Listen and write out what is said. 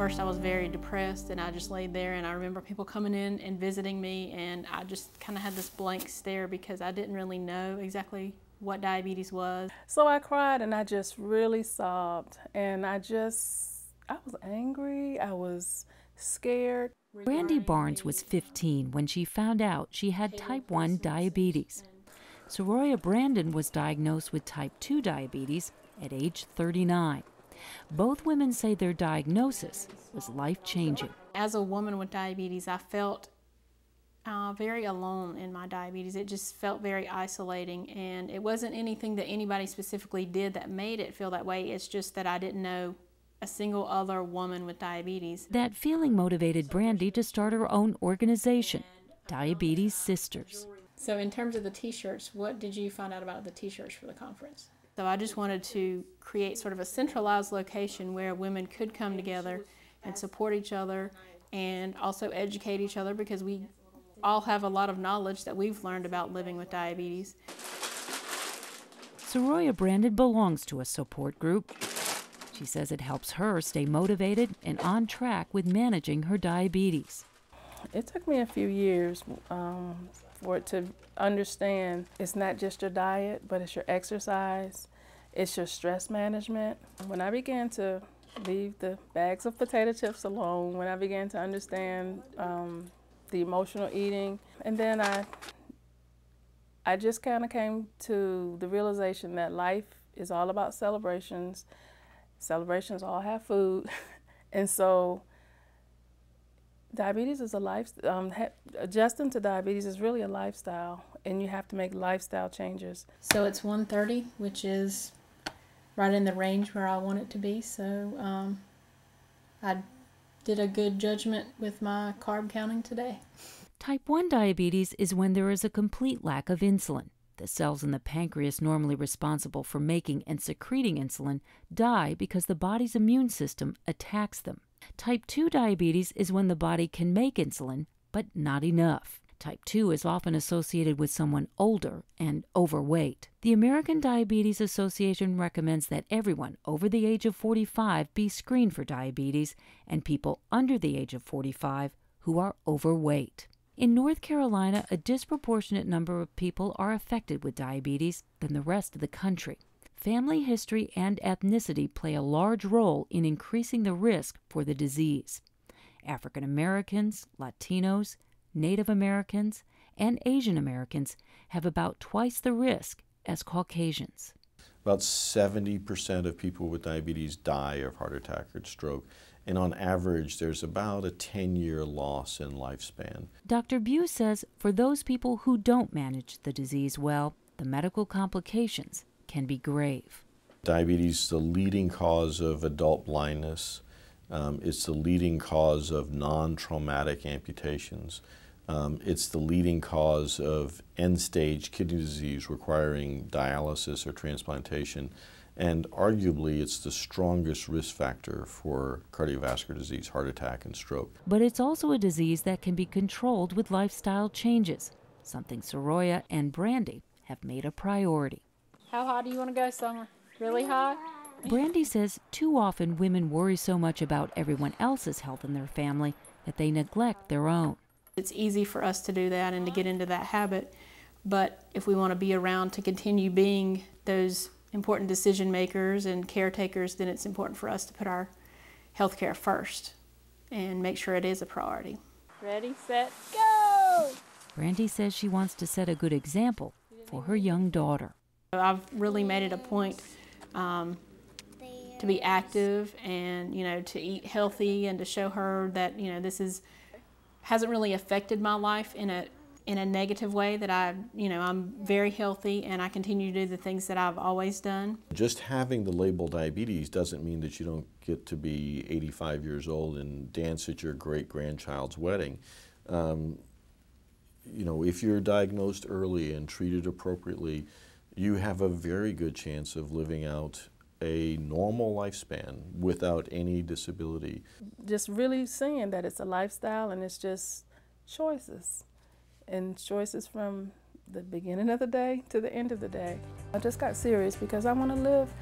first I was very depressed, and I just laid there, and I remember people coming in and visiting me, and I just kind of had this blank stare because I didn't really know exactly what diabetes was. So I cried and I just really sobbed, and I was angry, I was scared. Brandy Barnes was 15 when she found out she had type 1 diabetes. Soroya Brandon was diagnosed with type 2 diabetes at age 39. Both women say their diagnosis was life-changing. As a woman with diabetes, I felt very alone in my diabetes. It just felt very isolating, and it wasn't anything that anybody specifically did that made it feel that way. It's just that I didn't know a single other woman with diabetes. That feeling motivated Brandy to start her own organization, Diabetes Sisters. So in terms of the t-shirts, what did you find out about the t-shirts for the conference? So I just wanted to create sort of a centralized location where women could come together and support each other and also educate each other, because we all have a lot of knowledge that we've learned about living with diabetes. Soroya Brandon belongs to a support group. She says it helps her stay motivated and on track with managing her diabetes. It took me a few years for it to understand it's not just your diet, but it's your exercise, it's your stress management. When I began to leave the bags of potato chips alone, when I began to understand the emotional eating, and then I just kind of came to the realization that life is all about celebrations. Celebrations all have food, and so diabetes is a lifestyle. Adjusting to diabetes is really a lifestyle, and you have to make lifestyle changes. So it's 130, which is right in the range where I want it to be. So I did a good judgment with my carb counting today. Type 1 diabetes is when there is a complete lack of insulin. The cells in the pancreas normally responsible for making and secreting insulin die because the body's immune system attacks them. Type 2 diabetes is when the body can make insulin, but not enough. Type 2 is often associated with someone older and overweight. The American Diabetes Association recommends that everyone over the age of 45 be screened for diabetes, and people under the age of 45 who are overweight. In North Carolina, a disproportionate number of people are affected with diabetes than the rest of the country. Family history and ethnicity play a large role in increasing the risk for the disease. African Americans, Latinos, Native Americans, and Asian Americans have about twice the risk as Caucasians. About 70% of people with diabetes die of heart attack or stroke. And on average, there's about a 10-year loss in lifespan. Dr. Bew says for those people who don't manage the disease well, the medical complications can be grave. Diabetes is the leading cause of adult blindness. It's the leading cause of non-traumatic amputations. It's the leading cause of end-stage kidney disease requiring dialysis or transplantation. And arguably, it's the strongest risk factor for cardiovascular disease, heart attack, and stroke. But it's also a disease that can be controlled with lifestyle changes, something Soroya and Brandy have made a priority. How high do you want to go, Summer? Really high? Brandy says too often women worry so much about everyone else's health in their family that they neglect their own. It's easy for us to do that and to get into that habit, but if we want to be around to continue being those important decision makers and caretakers, then it's important for us to put our health care first and make sure it is a priority. Ready, set, go! Brandy says she wants to set a good example for her young daughter. I've really made it a point to be active and, to eat healthy, and to show her that, this hasn't really affected my life in a negative way, that I'm very healthy and I continue to do the things that I've always done. Just having the label diabetes doesn't mean that you don't get to be 85 years old and dance at your great-grandchild's wedding. If you're diagnosed early and treated appropriately, you have a very good chance of living out a normal lifespan without any disability. Just really seeing that it's a lifestyle and it's just choices. And choices from the beginning of the day to the end of the day. I just got serious because I want to live.